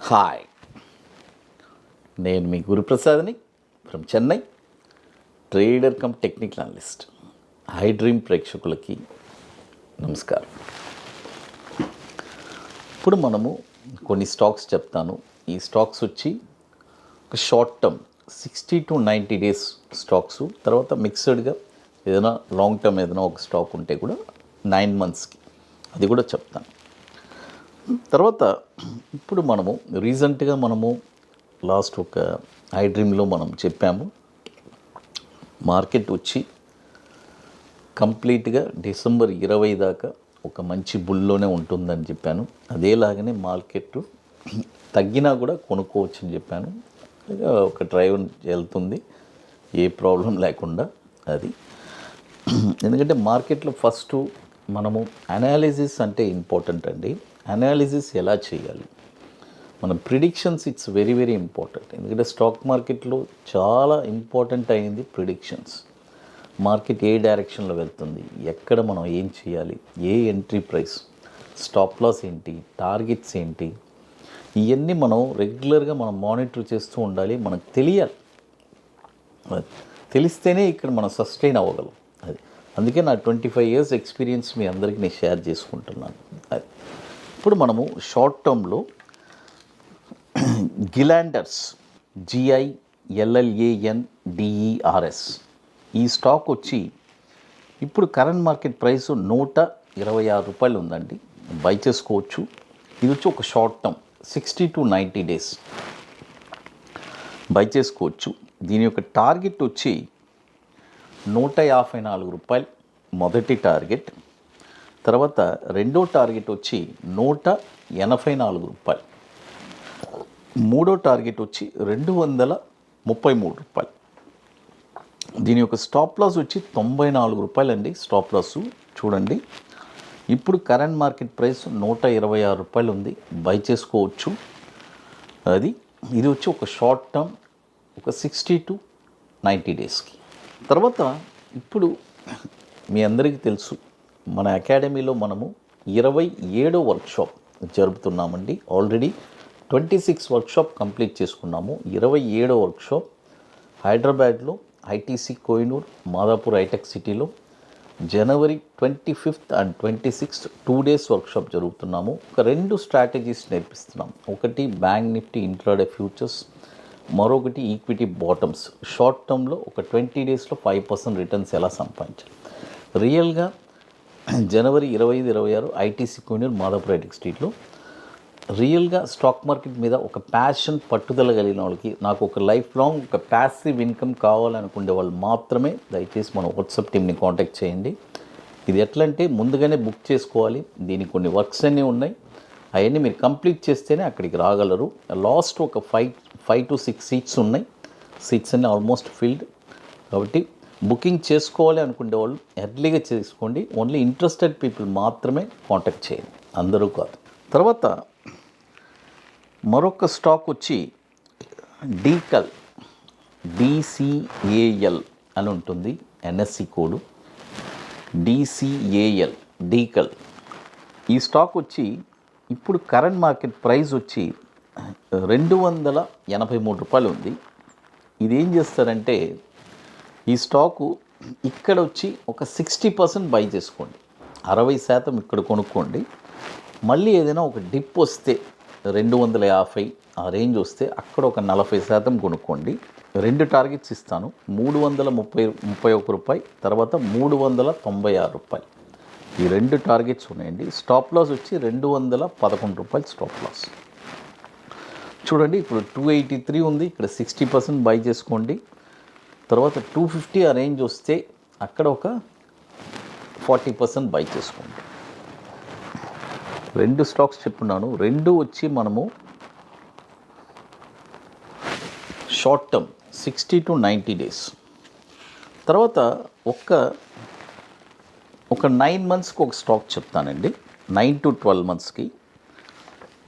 Hi, నేను మీ గురుప్రసాద్ని from Chennai, trader cum technical analyst. High dream ప్రేక్షకులకి నమస్కారం. ఇప్పుడు మనము కొన్ని స్టాక్స్ చెప్తాను. ఈ స్టాక్స్ వచ్చి ఒక short term 60 to 90 days stocks, తర్వాత మిక్స్డ్గా ఏదైనా లాంగ్ టర్మ్ ఏదైనా ఒక స్టాక్ ఉంటే కూడా 9 monthsకి అది కూడా చెప్తాను. తర్వాత ఇప్పుడు మనము రీసెంట్గా లాస్ట్ ఒక ఐ డ్రీమ్లో మనం చెప్పాము, మార్కెట్ వచ్చి కంప్లీట్గా డిసెంబర్ 20 దాకా ఒక మంచి బుల్లోనే ఉంటుందని చెప్పాను. అదేలాగానే మార్కెట్ తగ్గినా కూడా కొనుక్కోవచ్చు అని చెప్పాను. ఒక డ్రైవ్ వెళ్తుంది, ఏ ప్రాబ్లం లేకుండా. అది ఎందుకంటే మార్కెట్లో ఫస్ట్ మనము అనాలిసిస్ అంటే ఇంపార్టెంట్ అండి. అనాలిసిస్ ఎలా చేయాలి, మన predictions it's very very important. ఎందుకంటే స్టాక్ మార్కెట్లో చాలా ఇంపార్టెంట్ అయింది ప్రిడిక్షన్స్. మార్కెట్ ఏ డైరెక్షన్లో వెళ్తుంది, ఎక్కడ మనం ఏం చేయాలి, ఏ ఎంట్రీ ప్రైస్, స్టాప్ లాస్ ఏంటి, టార్గెట్స్ ఏంటి, ఇవన్నీ మనం రెగ్యులర్గా మనం మానిటర్ చేస్తూ ఉండాలి. మనకు తెలియాలి, తెలిస్తేనే ఇక్కడ మనం సస్టైన్ అవ్వగలం. అది అందుకే నా 25 years ఎక్స్పీరియన్స్ మీ అందరికీ నేను షేర్ చేసుకుంటున్నాను. అది ఇప్పుడు మనము షార్ట్ టర్మ్లో గిలాండర్స్, GILLANDERS ఈ స్టాక్ వచ్చి ఇప్పుడు కరెంట్ మార్కెట్ ప్రైస్ 126 రూపాయలు ఉందండి. బై చేసుకోవచ్చు. ఇది వచ్చి ఒక short term 60 to 90 days by చేసుకోవచ్చు. దీని యొక్క టార్గెట్ వచ్చి 154 రూపాయలు మొదటి టార్గెట్. తర్వాత రెండో టార్గెట్ వచ్చి 184 రూపాయలు. మూడో టార్గెట్ వచ్చి 233 రూపాయలు. దీని యొక్క స్టాప్ లాస్ వచ్చి 94 రూపాయలు అండి. స్టాప్ లాస్ చూడండి. ఇప్పుడు కరెంట్ మార్కెట్ ప్రైస్ 126 రూపాయలు ఉంది. బై చేసుకోవచ్చు. ఇది వచ్చి ఒక షార్ట్ టర్మ్ ఒక 60 to 90 daysకి. తర్వాత ఇప్పుడు మీ అందరికీ తెలుసు, మన అకాడమీలో మనము 27వ వర్క్షాప్ జరుపుతున్నామండి. ఆల్రెడీ 26 వర్క్షాప్ కంప్లీట్ చేసుకున్నాము. 27వ వర్క్షాప్ హైదరాబాద్లో ఐటీసీ కోహినూర్, మాదాపూర్ హైటెక్ సిటీలో January 25th and 26th 2 days workshop జరుగుతున్నాము. ఒక 2 స్ట్రాటజీస్ నేర్పిస్తున్నాం. ఒకటి బ్యాంక్ నిఫ్టీ ఇంట్రాడే ఫ్యూచర్స్, మరొకటి ఈక్విటీ బాటమ్స్. షార్ట్ టర్మ్లో ఒక 20 daysలో 5% రిటర్న్స్ ఎలా సంపాదించాలి. రియల్గా January 25-26 ITC Kohinoor, Madhapur hitech స్ట్రీట్లో రియల్గా స్టాక్ మార్కెట్ మీద ఒక ప్యాషన్, పట్టుదల కలిగిన వాళ్ళకి, నాకు ఒక లైఫ్ లాంగ్ ఒక ప్యాసివ్ ఇన్కమ్ కావాలనుకునే వాళ్ళు మాత్రమే దయచేసి మన వాట్సాప్ టీమ్ని కాంటాక్ట్ చేయండి. ఇది ఎట్లంటే ముందుగానే బుక్ చేసుకోవాలి. దీనికి కొన్ని వర్క్స్ అన్నీ ఉన్నాయి. అవన్నీ మీరు కంప్లీట్ చేస్తేనే అక్కడికి రాగలరు. లాస్ట్ ఒక 5 to 6 సీట్స్ ఉన్నాయి. సీట్స్ అన్నీ ఆల్మోస్ట్ ఫిల్డ్. కాబట్టి బుకింగ్ చేసుకోవాలి అనుకునే వాళ్ళు ఎర్లీగా చేసుకోండి. ఓన్లీ ఇంట్రెస్టెడ్ పీపుల్ మాత్రమే కాంటాక్ట్ చేయండి, అందరూ కాదు. తర్వాత మరొక స్టాక్ వచ్చి డీకల్, DCAL అని ఉంటుంది. NSE code DCAL, డీకల్. ఈ స్టాక్ వచ్చి ఇప్పుడు కరెంట్ మార్కెట్ ప్రైస్ వచ్చి 283 రూపాయలు ఉంది. ఇది ఏం చేస్తారంటే, ఈ స్టాకు ఇక్కడ వచ్చి ఒక 60% బై చేసుకోండి, 60% ఇక్కడ కొనుక్కోండి. మళ్ళీ ఏదైనా ఒక డిప్ వస్తే 250 ఆ రేంజ్ వస్తే అక్కడ ఒక 40% కొనుక్కోండి. 2 టార్గెట్స్ ఇస్తాను, 331 రూపాయలు, తర్వాత 396 రూపాయలు. ఈ 2 టార్గెట్స్ ఉన్నాయండి. స్టాప్ లాస్ వచ్చి 211 రూపాయలు స్టాప్ లాస్. చూడండి, ఇప్పుడు 283 ఉంది, ఇక్కడ 60% బై చేసుకోండి. తర్వాత 250 ఆ రేంజ్ వస్తే అక్కడ ఒక 40% బై చేసుకోండి. 2 స్టాక్స్ చెప్పున్నాను. 2 వచ్చి మనము షార్ట్ టర్మ్ 60 to 90 days. తర్వాత ఒక 9 monthsకి ఒక స్టాక్ చెప్తానండి, 9 to 12 monthsకి.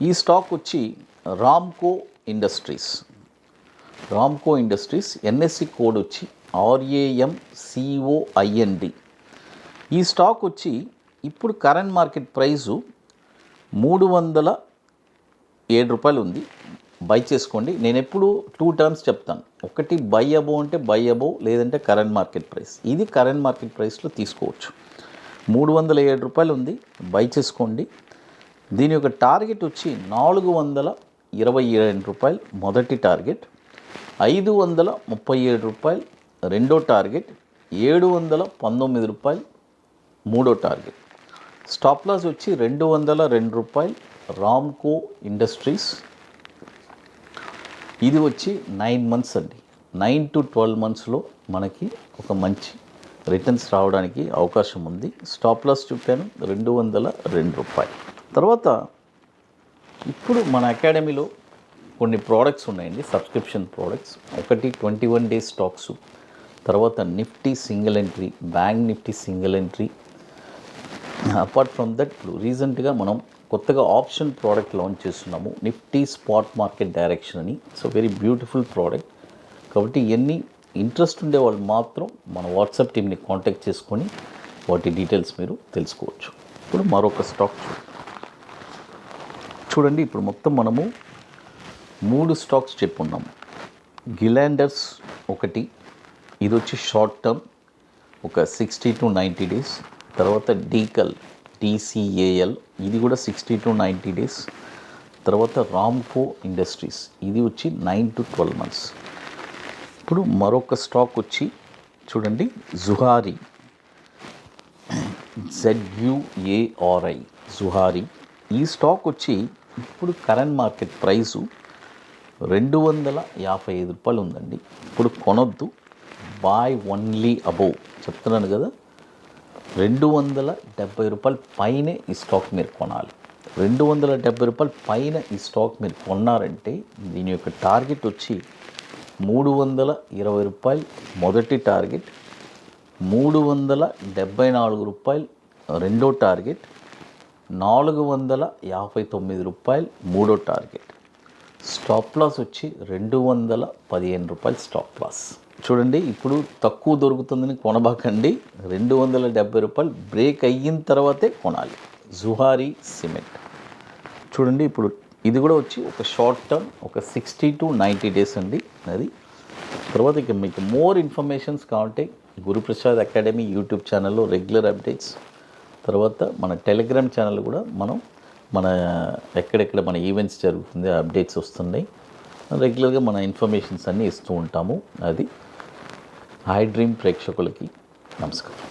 ఈ స్టాక్ వచ్చి రామ్కో ఇండస్ట్రీస్. NSE కోడ్ వచ్చి RAMCOIND. ఈ స్టాక్ వచ్చి ఇప్పుడు కరెంట్ మార్కెట్ ప్రైసు 307 రూపాయలు ఉంది. బై చేసుకోండి. నేను ఎప్పుడు 2 టర్మ్స్ చెప్తాను. ఒకటి బై అబోవ్ అంటే బై అబోవ్, లేదంటే కరెంట్ మార్కెట్ ప్రైస్. ఇది కరెంట్ మార్కెట్ ప్రైస్లో తీసుకోవచ్చు. 307 రూపాయలు ఉంది, బై చేసుకోండి. దీని యొక్క టార్గెట్ వచ్చి 427 రూపాయలు మొదటి టార్గెట్, 537 రూపాయలు రెండో టార్గెట్, 719 రూపాయలు మూడో టార్గెట్. స్టాప్ లాస్ వచ్చి 202 రూపాయలు రామ్కో ఇండస్ట్రీస్. ఇది వచ్చి 9 మంత్స్ అండి. 9 to 12 మంత్స్లో మనకి ఒక మంచి రిటర్న్స్ రావడానికి అవకాశం ఉంది. స్టాప్ లాస్ చెప్పాను 202 రూపాయలు. తర్వాత ఇప్పుడు మన అకాడమీలో కొన్ని ప్రోడక్ట్స్ ఉన్నాయండి, సబ్స్క్రిప్షన్ ప్రోడక్ట్స్. ఒకటి 21 days స్టాక్స్, తర్వాత Nifty single entry, bank Nifty single entry. Apart from that ఇప్పుడు రీసెంట్గా మనం కొత్తగా ఆప్షన్ ప్రోడక్ట్ లాంచ్ చేస్తున్నాము, నిఫ్టీ స్పాట్ మార్కెట్ డైరెక్షన్ అని. So very beautiful product. కాబట్టి ఇవన్నీ ఇంట్రెస్ట్ ఉండే వాళ్ళు మాత్రం మన వాట్సాప్ టీమ్ని కాంటాక్ట్ చేసుకొని వాటి డీటెయిల్స్ మీరు తెలుసుకోవచ్చు. ఇప్పుడు మరొక స్టాక్ చూడండి. ఇప్పుడు మొత్తం మనము 3 స్టాక్స్ చెప్పున్నాము. గిలాండర్స్ ఒకటి, ఇది వచ్చి షార్ట్ టర్మ్ ఒక 60 to 90 days. తర్వాత డీకల్ DCAL, ఇది కూడా 60 to 90 days. తర్వాత రామ్కో ఇండస్ట్రీస్, ఇది వచ్చి 9 to 12 months. ఇప్పుడు మరొక స్టాక్ వచ్చి చూడండి, జుహారీ, ZUARI, జుహారీ. ఈ స్టాక్ వచ్చి ఇప్పుడు కరెంట్ మార్కెట్ ప్రైసు 255 రూపాయలు ఉందండి. ఇప్పుడు కొనొద్దు, బాయ్ ఓన్లీ అబోవ్ చెప్తున్నాను కదా. 270 రూపాయల పైనే ఈ స్టాక్ మీరు కొనాలి. 270 రూపాయల పైన ఈ స్టాక్ మీరు కొన్నారంటే దీని యొక్క టార్గెట్ వచ్చి 320 రూపాయలు మొదటి టార్గెట్, 374 రూపాయలు రెండో టార్గెట్, 459 రూపాయలు మూడో టార్గెట్. స్టాప్ లాస్ వచ్చి 215 రూపాయలు స్టాప్ లాస్. చూడండి, ఇప్పుడు తక్కువ దొరుకుతుందని కొనబాకండి. 270 రూపాయలు బ్రేక్ అయిన తర్వాతే కొనాలి. జుహారీ సిమెంట్ చూడండి, ఇప్పుడు ఇది కూడా వచ్చి ఒక షార్ట్ టర్మ్ ఒక 60 to 90 days అండి అది. తర్వాత ఇక మీకు మోర్ ఇన్ఫర్మేషన్స్ కావాలంటే గురుప్రసాద్ అకాడమీ యూట్యూబ్ ఛానల్లో రెగ్యులర్ అప్డేట్స్, తర్వాత మన టెలిగ్రామ్ ఛానల్ కూడా మన ఎక్కడెక్కడ మన ఈవెంట్స్ జరుగుతుంది అప్డేట్స్ వస్తున్నాయి. రెగ్యులర్గా మన ఇన్ఫర్మేషన్స్ అన్నీ ఇస్తూ ఉంటాము. అది ఐ డ్రీమ్ ప్రేక్షకులకి నమస్కారం.